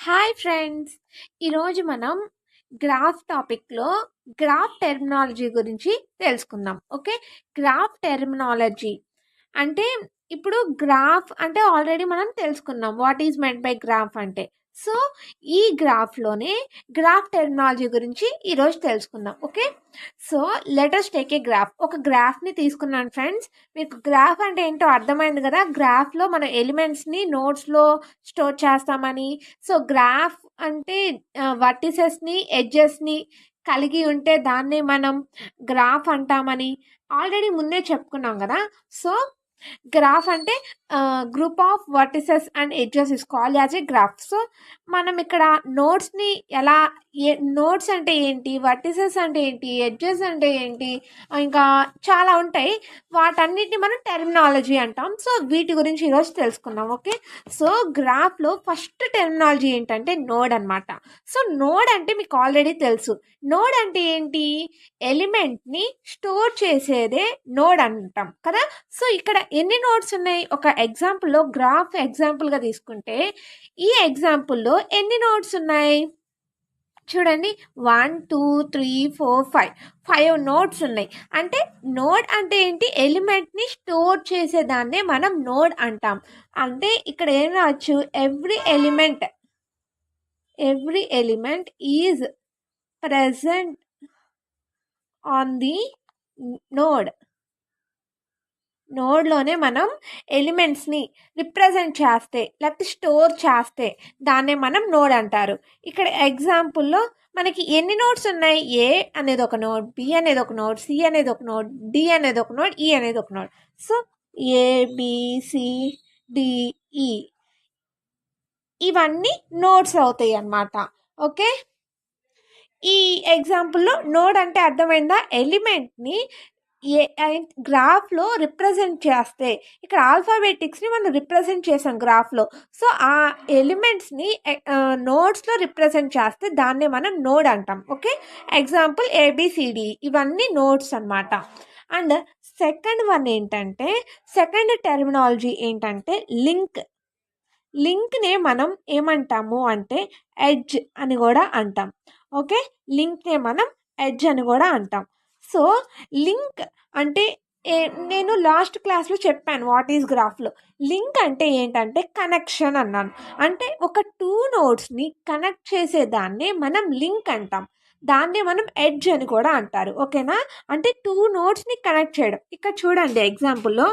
Hi friends! ఈరోజు మనం graph టాపిక్‌లో గ్రాఫ్ టెర్మినాలజీ గురించి తెలుసుకుందాం. ఓకే. గ్రాఫ్ టెర్మినాలజీ అంటే ఇప్పుడు గ్రాఫ్ అంటే ఆల్రెడీ మనం తెలుసుకున్నాం. What is meant by graph అంటే. సో, ఈ గ్రాఫ్‌లోనే గ్రాఫ్ టెర్మినాలజీ గురించి ఈరోజు తెలుసుకుందాం. Okay. So, let us take a graph. ఒక గ్రాఫ్‌ని తీసుకున్నాను ఫ్రెండ్స్. మీకు గ్రాఫ్ అంటే ఏంటో అర్థమైంది కదా! గ్రాఫ్‌లో మనం ఎలిమెంట్స్‌ని నోట్స్‌లో స్టోర్ చేస్తామని. సో, గ్రాఫ్ అంటే వర్టిసెస్‌ని, ఎడ్జెస్‌ని కలిగి ఉంటే దాన్నే మనం గ్రాఫ్ అంటామని ఆల్రెడీ ముందే చెప్పుకున్నాం గదా! సో, గ్రాఫ్ అంటే group of vertices and edges is called as a graph. So, మనం ఇక్కడ నోడ్స్‌ని ఎలా నోడ్స్ అంటే ఏంటి? వర్టిసెస్ అంటే ఏంటి? ఎడ్జెస్ అంటే ఏంటి? ఇంకా చాలా ఉంటాయి. వాటన్నిటిని మనం టెర్మినాలజీ అంటాం. సో, వీటి గురించి ఈరోజు తెలుసుకుందాం. ఓకే. సో, గ్రాఫ్‌లో ఫస్ట్ టెర్మినాలజీ ఏంటంటే నోడ్ అనమాట. సో, నోడ్ అంటే మీకు ఆల్రెడీ తెలుసు. నోడ్ అంటే ఏంటి? ఎలిమెంట్‌ని స్టోర్ చేసేదే నోడ్ అంటాం కదా! సో, ఇక్కడ ఎన్ని నోడ్స్ ఉన్నాయి? ఒక ఎగ్జాంపుల్‌లో గ్రాఫ్ ఎగ్జాంపుల్‌గా తీసుకుంటే, ఈ ఎగ్జాంపుల్‌లో ఎన్ని నోడ్స్ ఉన్నాయి? చూడండి 1, 2, 3, 4, 5. 5 నోడ్స్ ఉన్నాయి. అంటే నోడ్ అంటే ఏంటి? ఎలిమెంట్‌ని స్టోర్ చేసేదాన్నే మనం నోడ్ అంటాం. అంటే ఇక్కడ ఏం రాయొచ్చు? Every element is present on the node. నోడ్‌లోనే మనం ఎలిమెంట్స్‌ని రిప్రజెంట్ చేస్తే, లేకపోతే స్టోర్ చేస్తే దాన్నే మనం నోడ్ అంటారు. ఇక్కడ ఎగ్జాంపుల్‌లో మనకి ఎన్ని నోడ్స్ ఉన్నాయి? ఏ అనేది ఒక నోడ్, బి అనేది ఒక నోడ్, సి అనేది ఒక నోడ్, డి అనేది ఒక నోడ్, ఈ అనేది ఒక నోడ్. సో, ఏ, బి, సి, డి, ఈ ఇవన్నీ నోడ్స్ అవుతాయి అన్నమాట. ఓకే. ఈ ఎగ్జాంపుల్‌లో నోడ్ అంటే అర్థమైందా? ఎలిమెంట్‌ని గ్రాఫ్‌లో రిప్రజెంట్ చేస్తే, ఇక్కడ ఆల్ఫాబెటిక్స్‌ని మనం రిప్రజెంట్ చేసాం గ్రాఫ్‌లో. సో, ఆ ఎలిమెంట్స్‌ని నోడ్స్‌లో రిప్రజెంట్ చేస్తే దాన్నే మనం నోడ్ అంటాం. ఓకే. ఎగ్జాంపుల్ ఏబిసిడి ఇవన్నీ నోడ్స్ అన్నమాట. అండ్ సెకండ్ వన్ ఏంటంటే, సెకండ్ టెర్మినాలజీ ఏంటంటే లింక్. లింక్‌నే మనం ఏమంటాము అంటే ఎడ్జ్ అని కూడా అంటాం. ఓకే. లింక్‌నే మనం ఎడ్జ్ అని కూడా అంటాం. సో, లింక్ అంటే నేను లాస్ట్ క్లాస్‌లో చెప్పాను వాట్ ఈస్ గ్రాఫ్‌లో. లింక్ అంటే ఏంటంటే కనెక్షన్ అన్నాను. అంటే ఒక 2 నోడ్స్‌ని కనెక్ట్ చేసేదాన్నే మనం లింక్ అంటాం. దాన్నే మనం ఎడ్జ్ అని కూడా అంటారు. ఓకేనా? అంటే 2 నోడ్స్‌ని కనెక్ట్ చేయడం. ఇక్కడ చూడండి ఎగ్జాంపుల్‌లో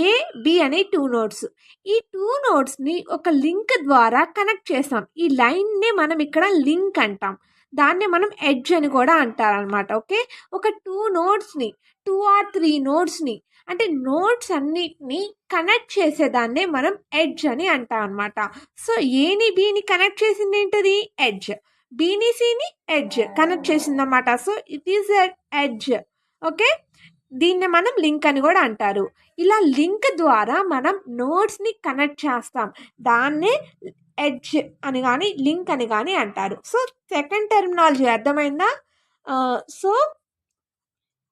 ఏ, బి అనే 2 నోడ్స్. ఈ 2 నోడ్స్‌ని ఒక లింక్ ద్వారా కనెక్ట్ చేసాం. ఈ లైన్‌నే మనం ఇక్కడ లింక్ అంటాం. దాన్నే మనం ఎడ్జ్ అని కూడా అంటారనమాట. ఓకే. ఒక 2 నోడ్స్‌ని 2 ఆర్ 3 నోడ్స్‌ని అంటే నోడ్స్ అన్నిటిని కనెక్ట్ చేసేదాన్నే మనం ఎడ్జ్ అని అంటాం అనమాట. సో, ఏని బిని కనెక్ట్ చేసింది ఏంటది? ఎడ్జ్. బిని సిని ఎడ్జ్ కనెక్ట్ చేసిందన్నమాట. So, it is a edge. Okay. దీన్ని మనం లింక్ అని కూడా అంటారు. ఇలా లింక్ ద్వారా మనం నోడ్స్‌ని కనెక్ట్ చేస్తాం. దాన్నే ఎడ్జ్ అని గాని, లింక్ అని గాని అంటారు. సో, సెకండ్ టెర్మినాలజీ అర్థమైందా? So,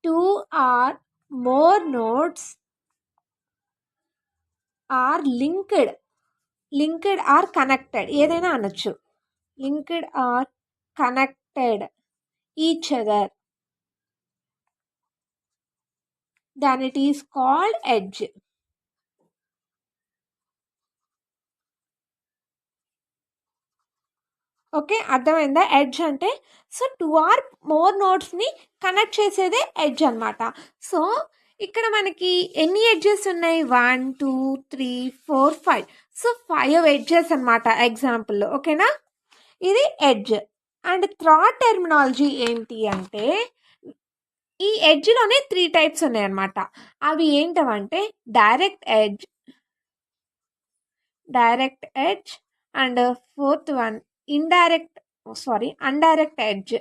2 or more nodes are linked. Linked or connected ఏదైనా అనొచ్చు. Linked or connected each other. Then it is called edge. Okay. అర్థమైందా? ఎడ్జ్ అంటే సో, 2 ఆర్ మోర్ నోడ్స్‌ని కనెక్ట్ చేసేదే ఎడ్జ్ అనమాట. సో, ఇక్కడ మనకి ఎన్ని ఎడ్జెస్ ఉన్నాయి? 1, 2, 3, 4, 5. సో, 5 ఎడ్జెస్ అనమాట ఎగ్జాంపుల్‌లో. ఓకేనా? ఇది ఎడ్జ్. అండ్ థర్డ్ టెర్మినాలజీ ఏంటి అంటే, ఈ ఎడ్జ్‌లోనే 3 టైప్స్ ఉన్నాయన్నమాట. అవి ఏంటవంటే direct edge and fourth one undirect edge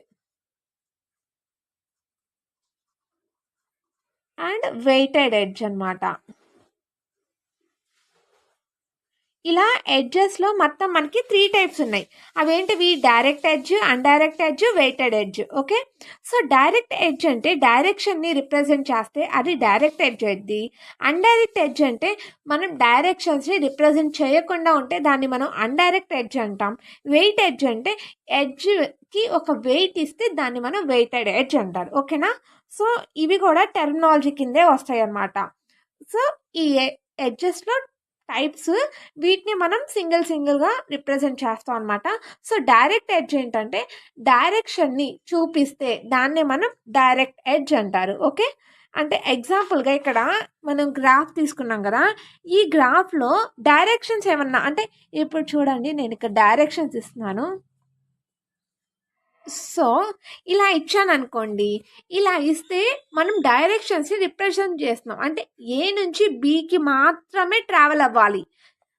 and weighted edge అనమాట. ఇలా ఎడ్జెస్లో మొత్తం మనకి 3 టైప్స్ ఉన్నాయి. అవేంటివి? Direct edge, undirect edge, weighted edge. Okay, so direct edge అంటే డైరెక్షన్ని రిప్రజెంట్ చేస్తే అది డైరెక్ట్ ఎడ్జ్ అయింది. అన్డైరెక్ట్ ఎడ్జ్ అంటే మనం డైరెక్షన్స్ని రిప్రజెంట్ చేయకుండా ఉంటే దాన్ని మనం అన్డైరెక్ట్ ఎడ్జ్ అంటాం. వెయిట్ ఎడ్జ్ అంటే ఎడ్జ్కి ఒక వెయిట్ ఇస్తే దాన్ని మనం వెయిటెడ్ ఎడ్జ్ అంటారు. ఓకేనా? సో ఇవి కూడా టెర్మినాలజీ కిందే వస్తాయి అన్నమాట. సో ఈ ఎడ్జెస్లో టైప్స్, వీటిని మనం సింగిల్గా రిప్రజెంట్ చేస్తాం అనమాట. సో డైరెక్ట్ ఎడ్జ్ ఏంటంటే డైరెక్షన్ని చూపిస్తే దాన్నే మనం డైరెక్ట్ ఎడ్జ్ అంటారు. ఓకే, అంటే ఎగ్జాంపుల్గా ఇక్కడ మనం గ్రాఫ్ తీసుకున్నాం కదా, ఈ గ్రాఫ్లో డైరెక్షన్స్ ఏమన్నా అంటే ఇప్పుడు చూడండి, నేను ఇక్కడ డైరెక్షన్స్ ఇస్తున్నాను. సో ఇలా ఇచ్చాను అనుకోండి, ఇలా ఇస్తే మనం డైరెక్షన్స్ని రిప్రజెంట్ చేస్తున్నాం. అంటే ఏ నుంచి బికి మాత్రమే ట్రావెల్ అవ్వాలి.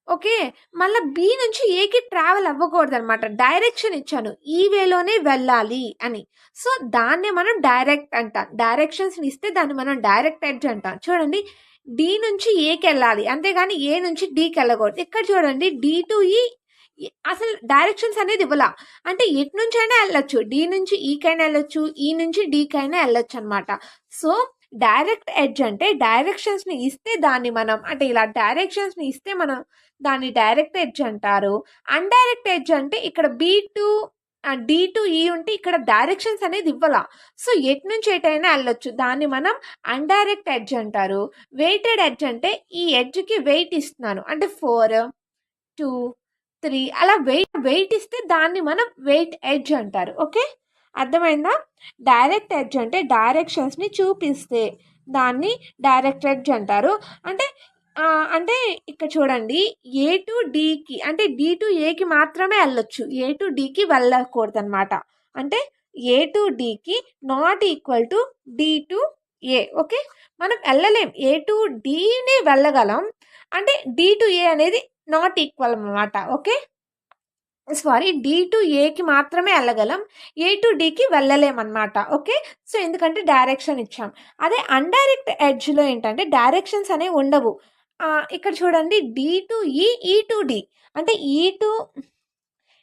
ఓకే, మళ్ళీ బి నుంచి ఏకి ట్రావెల్ అవ్వకూడదు అనమాట. డైరెక్షన్ ఇచ్చాను, ఈ వేలోనే వెళ్ళాలి అని. సో దాన్నే మనం డైరెక్ట్ అంటాం. డైరెక్షన్స్ని ఇస్తే దాన్ని మనం డైరెక్ట్ ఎడ్జ్ అంటాం. చూడండి, డి నుంచి ఏకి వెళ్ళాలి, అంతేగాని ఏ నుంచి డీకి వెళ్ళకూడదు. ఇక్కడ చూడండి, డి టు ఈ అసలు డైరెక్షన్స్ అనేది ఇవ్వాల. అంటే ఎటు నుంచి అయినా వెళ్ళొచ్చు, డి నుంచి ఈకైనా వెళ్ళొచ్చు, ఈ నుంచి డీకైనా వెళ్ళొచ్చు అనమాట. సో డైరెక్ట్ ఎడ్జ్ అంటే డైరెక్షన్స్ని ఇస్తే దాన్ని మనం, అంటే ఇలా డైరెక్షన్స్ని ఇస్తే మనం దాన్ని డైరెక్ట్ ఎడ్జ్ అంటారు. అన్డైరెక్ట్ ఎడ్జ్ అంటే ఇక్కడ బి టు డి టు ఈ ఉంటే ఇక్కడ డైరెక్షన్స్ అనేది ఇవ్వాల. సో ఎటు నుంచి ఎటైనా వెళ్ళొచ్చు, దాన్ని మనం అన్డైరెక్ట్ ఎడ్జ్ అంటారు. వెయిటెడ్ ఎడ్జ్ అంటే ఈ ఎడ్జ్కి వెయిట్ ఇస్తున్నాను, అంటే 4, 2, 3 అలా వెయిట్ ఇస్తే దాన్ని మనం వెయిట్ ఎడ్జ్ అంటారు. ఓకే, అర్థమైందా? డైరెక్ట్ ఎడ్జ్ అంటే డైరెక్షన్స్ని చూపిస్తే దాన్ని డైరెక్ట్ ఎడ్జ్ అంటారు. అంటే అంటే ఇక్కడ చూడండి, ఏ టు డికి, అంటే డి టు ఏకి మాత్రమే వెళ్ళొచ్చు, ఏ టు డికి వెళ్ళకూడదు అనమాట. అంటే ఏ టు డికి not equal to D to A. Okay, మనం వెళ్ళలేం, ఏ టు డిని వెళ్ళగలం, అంటే డి టు ఏ అనేది నాట్ ఈక్వల్ అన్నమాట. ఓకే, సారీ, డి టు ఏకి మాత్రమే వెళ్ళగలం, ఏ టు డికి వెళ్ళలేమన్నమాట. ఓకే, సో ఎందుకంటే డైరెక్షన్ ఇచ్చాం. అదే అన్డైరెక్ట్ ఎడ్జ్లో ఏంటంటే డైరెక్షన్స్ అనేవి ఉండవు. ఇక్కడ చూడండి, డి టు ఈ, ఈ టు డి, అంటే ఈ టు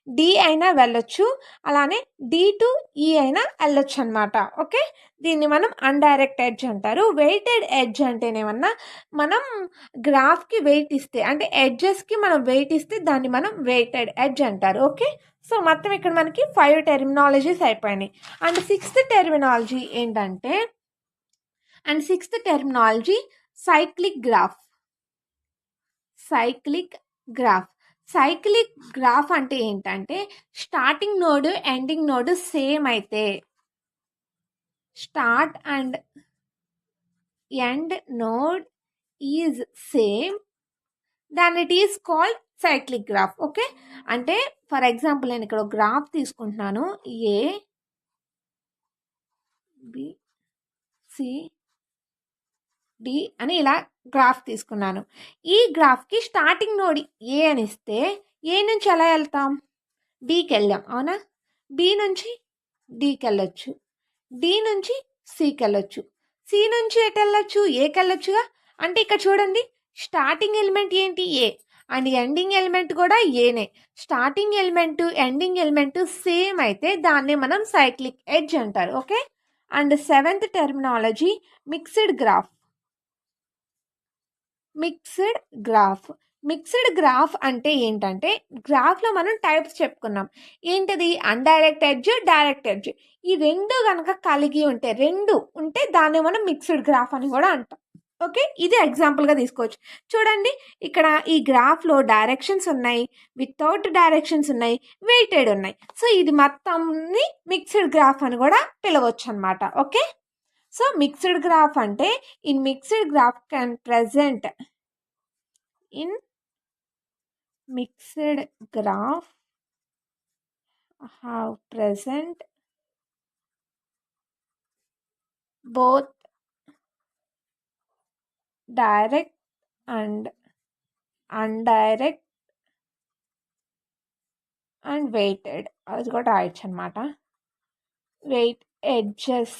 డి అయినా వెళ్ళొచ్చు, అలానే డి టు ఈ అయినా వెళ్ళొచ్చు అనమాట. ఓకే, దీన్ని మనం అన్డైరెక్ట్ ఎడ్జ్ అంటారు. వెయిటెడ్ ఎడ్జ్ అంటేనేమన్నా మనం గ్రాఫ్కి వెయిట్ ఇస్తే, అంటే ఎడ్జెస్కి మనం వెయిట్ ఇస్తే దాన్ని మనం వెయిటెడ్ ఎడ్జ్ అంటారు. ఓకే, సో మొత్తం ఇక్కడ మనకి 5 టెర్మినాలజీస్ అయిపోయినాయి. And sixth terminology cyclic graph. Cyclic graph అంటే ఏంటంటే starting node ending node same అయితే, start and end node is same, then it is called cyclic graph. Okay, అంటే ఫర్ ఎగ్జాంపుల్ నేను ఇక్కడ గ్రాఫ్ తీసుకుంటున్నాను, ఏ బి సి డి అని ఇలా graph తీసుకున్నాను. ఈ గ్రాఫ్కి స్టార్టింగ్ నోడ్ ఏ అని ఇస్తే ఏ నుంచి ఎలా వెళ్తాం? డికి వెళ్ళాం, అవునా? బి నుంచి డికి వెళ్ళొచ్చు, డి నుంచి సికి వెళ్ళొచ్చు, సి నుంచి ఎటు వెళ్ళొచ్చు? ఏకి వెళ్ళొచ్చుగా. అంటే ఇక్కడ చూడండి, స్టార్టింగ్ ఎలిమెంట్ ఏంటి? ఏ, అండ్ ఎండింగ్ ఎలిమెంట్ కూడా ఏనే. Starting element ending element same అయితే దాన్ని మనం సైక్లిక్ ఎడ్జ్ అంటారు. Okay, and seventh terminology mixed graph. Mixed graph అంటే ఏంటంటే గ్రాఫ్లో మనం టైప్స్ చెప్పుకున్నాం. ఏంటది? Undirect edge, direct edge. ఈ రెండు కనుక కలిగి ఉంటే దాన్ని మనం మిక్స్డ్ గ్రాఫ్ అని కూడా అంటాం. ఓకే, ఇది ఎగ్జాంపుల్గా తీసుకోవచ్చు. చూడండి, ఇక్కడ ఈ గ్రాఫ్లో డైరెక్షన్స్ ఉన్నాయి, వితౌట్ డైరెక్షన్స్ ఉన్నాయి, వెయిటెడ్ ఉన్నాయి. సో ఇది మొత్తంని మిక్స్డ్ గ్రాఫ్ అని కూడా పిలవచ్చు అనమాట. ఓకే, సో మిక్స్డ్ గ్రాఫ్ అంటే in mixed graph can present in mixed graph have present both direct and indirect and weighted. అది కూడా రాయొచ్చు అనమాట. Weight edges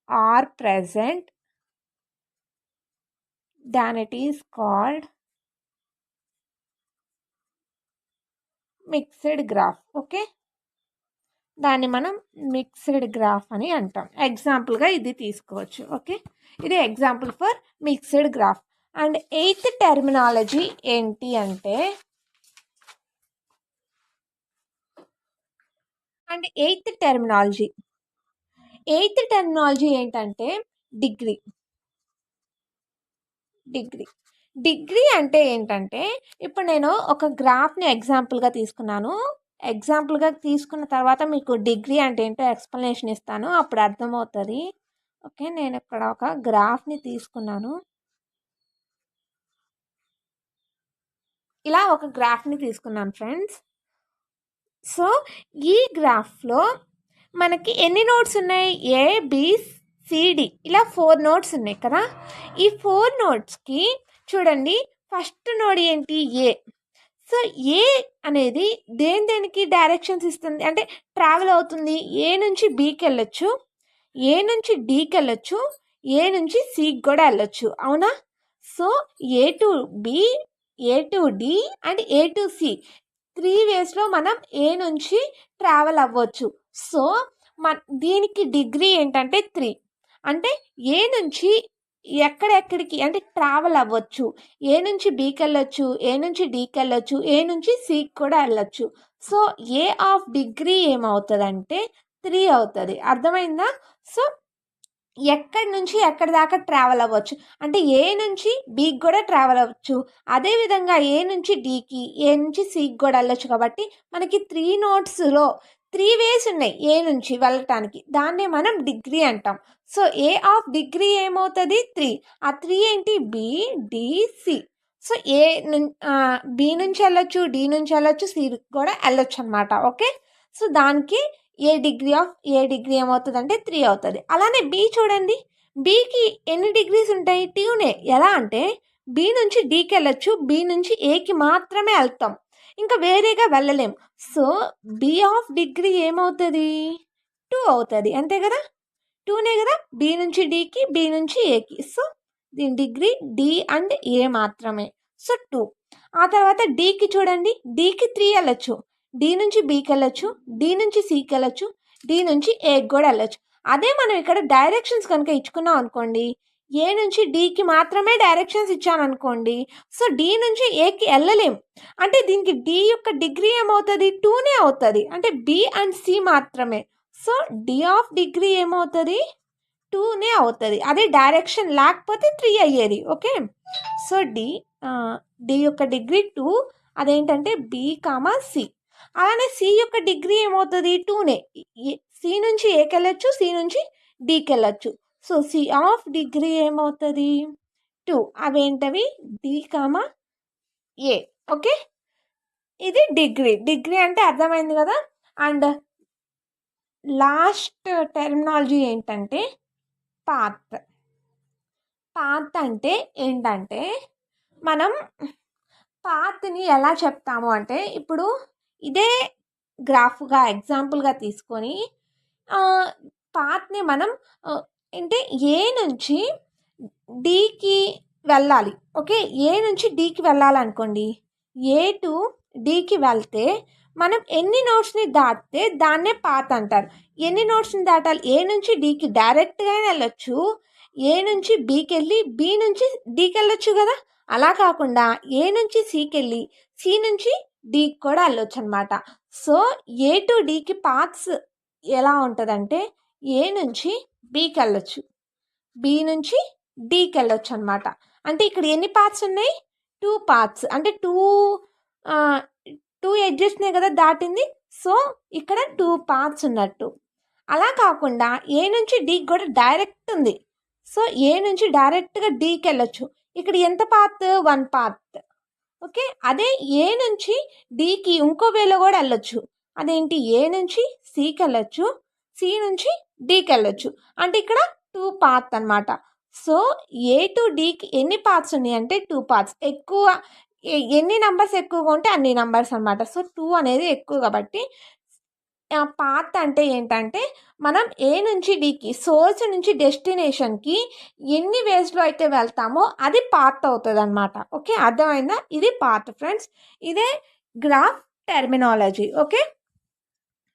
are present, then it is called mixed graph. Okay, దాన్ని మనం mixed graph అని అంటాం. ఎగ్జాంపుల్గా ఇది తీసుకోవచ్చు. ఓకే, ఇది example for mixed graph. And eighth terminology ఏంటి అంటే ఎయిత్ టెర్మినాలజీ ఏంటంటే డిగ్రీ. డిగ్రీ అంటే ఏంటంటే ఇప్పుడు నేను ఒక గ్రాఫ్ని ఎగ్జాంపుల్గా తీసుకున్నాను. ఎగ్జాంపుల్గా తీసుకున్న తర్వాత మీకు డిగ్రీ అంటే ఏంటో ఎక్స్ప్లెనేషన్ ఇస్తాను, అప్పుడు అర్థమవుతుంది. ఓకే, నేను ఇక్కడ ఒక గ్రాఫ్ని తీసుకున్నాను. ఇలా ఒక గ్రాఫ్ని తీసుకున్నాను ఫ్రెండ్స్. సో ఈ గ్రాఫ్లో మనకి ఎన్ని నోడ్స్ ఉన్నాయి? ఏ, బి, సిడి, ఇలా 4 నోడ్స్ ఉన్నాయి కదా. ఈ 4 నోడ్స్కి చూడండి, ఫస్ట్ నోడ్ ఏంటి? ఏ. సో ఏ అనేది దేనికి డైరెక్షన్స్ ఇస్తుంది అంటే ట్రావెల్ అవుతుంది. ఏ నుంచి బికి వెళ్ళొచ్చు, ఏ నుంచి డికి వెళ్ళొచ్చు, ఏ నుంచి సికి కూడా వెళ్ళొచ్చు, అవునా? So A to B, A to D and A to C 3 వేస్లో మనం ఏ నుంచి ట్రావెల్ అవ్వచ్చు. సో దీనికి డిగ్రీ ఏంటంటే 3. అంటే ఏ నుంచి ఎక్కడెక్కడికి అంటే ట్రావెల్ అవ్వచ్చు. ఏ నుంచి బికి వెళ్ళొచ్చు, ఏ నుంచి డికి వెళ్ళొచ్చు, ఏ నుంచి సికి కూడా వెళ్ళొచ్చు. సో ఏ ఆఫ్ డిగ్రీ ఏమవుతుందంటే 3 అవుతుంది. అర్థమైందా? సో ఎక్కడి నుంచి ఎక్కడి దాకా ట్రావెల్ అవ్వచ్చు అంటే ఏ నుంచి బికి కూడా ట్రావెల్ అవ్వచ్చు. అదేవిధంగా ఏ నుంచి డికి, ఏ నుంచి సికి కూడా వెళ్ళొచ్చు. కాబట్టి మనకి 3 నోడ్స్లో 3 వేస్ ఉన్నాయి ఏ నుంచి వెళ్ళటానికి. దాన్నే మనం డిగ్రీ అంటాం. సో ఏ ఆఫ్ డిగ్రీ ఏమవుతుంది? 3. ఆ 3 ఏంటి? B, D, C. So B నుంచి వెళ్ళొచ్చు, డి నుంచి వెళ్ళొచ్చు, సి కూడా వెళ్ళొచ్చు అనమాట. ఓకే, సో దానికి ఏ డిగ్రీ ఏమవుతుంది అంటే 3 అవుతుంది. అలానే బి చూడండి, బికి ఎన్ని డిగ్రీస్ ఉంటాయి? 2నే. ఎలా అంటే బి నుంచి డికి వెళ్ళొచ్చు, బి నుంచి ఏకి మాత్రమే వెళ్తాం, ఇంకా వేరేగా వెళ్ళలేం. సో బి ఆఫ్ డిగ్రీ ఏమవుతుంది? 2 అవుతుంది, అంతే కదా. 2నే కదా, బి నుంచి డికి, బి నుంచి ఏకి. సో దీని డిగ్రీ డి అండ్ ఏ మాత్రమే. సో 2. ఆ తర్వాత డికి చూడండి, డికి 3 వెళ్ళొచ్చు, డి నుంచి బికి వెళ్ళొచ్చు, డి నుంచి సికి వెళ్ళొచ్చు, డి నుంచి ఏకి కూడా వెళ్ళొచ్చు. అదే మనం ఇక్కడ డైరెక్షన్స్ కనుక ఇచ్చుకున్నాం అనుకోండి, ఏ నుంచి డికి మాత్రమే డైరెక్షన్స్ ఇచ్చాను అనుకోండి, సో డి నుంచి ఏకి వెళ్ళలేం. అంటే దీనికి డి యొక్క డిగ్రీ ఏమవుతుంది? 2నే అవుతుంది, అంటే బి అండ్ సి మాత్రమే. సో డి ఆఫ్ డిగ్రీ ఏమవుతుంది? 2నే అవుతుంది. అదే డైరెక్షన్ లేకపోతే 3 అయ్యేది. ఓకే, సో డి యొక్క డిగ్రీ 2, అదేంటంటే బి కామా సి. అలానే సి యొక్క డిగ్రీ ఏమవుతుంది? 2నే. సి నుంచి ఏకి వెళ్ళొచ్చు, సి నుంచి డికి వెళ్ళొచ్చు. సో సి ఆఫ్ డిగ్రీ ఏమవుతుంది? 2. అవేంటవి? డి కామా ఏ. ఓకే, ఇది డిగ్రీ అంటే అర్థమైంది కదా. అండ్ లాస్ట్ టెర్మినాలజీ ఏంటంటే పాత్. అంటే ఏంటంటే మనం పాత్ని ఎలా చెప్తాము అంటే ఇప్పుడు ఇదే గ్రాఫ్గా ఎగ్జాంపుల్గా తీసుకొని పాత్ని మనం అంటే ఏ నుంచి డికి వెళ్ళాలి. ఓకే, ఏ నుంచి డికి వెళ్ళాలనుకోండి, ఏ టు డికి వెళ్తే మనం ఎన్ని నోట్స్ని దాటితే దాన్నే పాత్ అంటారు. ఎన్ని నోట్స్ని దాటాలి? ఏ నుంచి డికి డైరెక్ట్గా వెళ్ళొచ్చు, ఏ నుంచి బికి వెళ్ళి బి నుంచి డికి వెళ్ళొచ్చు కదా. అలా కాకుండా ఏ నుంచి సికి వెళ్ళి సి నుంచి డికి కూడా వెళ్ళొచ్చు అనమాట. సో ఏ టు డికి పాత్స్ ఎలా ఉంటుందంటే ఏ నుంచి బికి వెళ్ళొచ్చు, బి నుంచి డికి వెళ్ళొచ్చు అనమాట. అంటే ఇక్కడ ఎన్ని పాత్స్ ఉన్నాయి? 2 పాత్స్. అంటే 2 ఎడ్జెస్నే కదా దాటింది. సో ఇక్కడ 2 పాత్స్ ఉన్నట్టు. అలా కాకుండా ఏ నుంచి డికి కూడా డైరెక్ట్ ఉంది. సో ఏ నుంచి డైరెక్ట్గా డికి వెళ్ళొచ్చు. ఇక్కడ ఎంత పాత్? 1 పాత్. ఓకే, అదే ఏ నుంచి డికి ఇంకో వేలో కూడా వెళ్ళొచ్చు. అదేంటి? ఏ నుంచి సికి వెళ్ళొచ్చు, సి నుంచి డికి వెళ్ళొచ్చు. అంటే ఇక్కడ 2 పాత్ అనమాట. సో ఏ టు డికి ఎన్ని పాత్స్ ఉన్నాయి అంటే 2 పాత్స్. ఎక్కువ ఎన్ని నంబర్స్ ఎక్కువగా ఉంటే అన్ని నంబర్స్ అనమాట. సో 2 అనేది ఎక్కువ కాబట్టి పాత్ అంటే ఏంటంటే మనం ఏ నుంచి డికి, సోర్స్ నుంచి డెస్టినేషన్కి ఎన్ని వేస్లో అయితే వెళ్తామో అది పాత్ అవుతుంది అనమాట. ఓకే, అర్థమైందా? ఇది పాత్ ఫ్రెండ్స్. ఇదే గ్రాఫ్ టెర్మినాలజీ. ఓకే.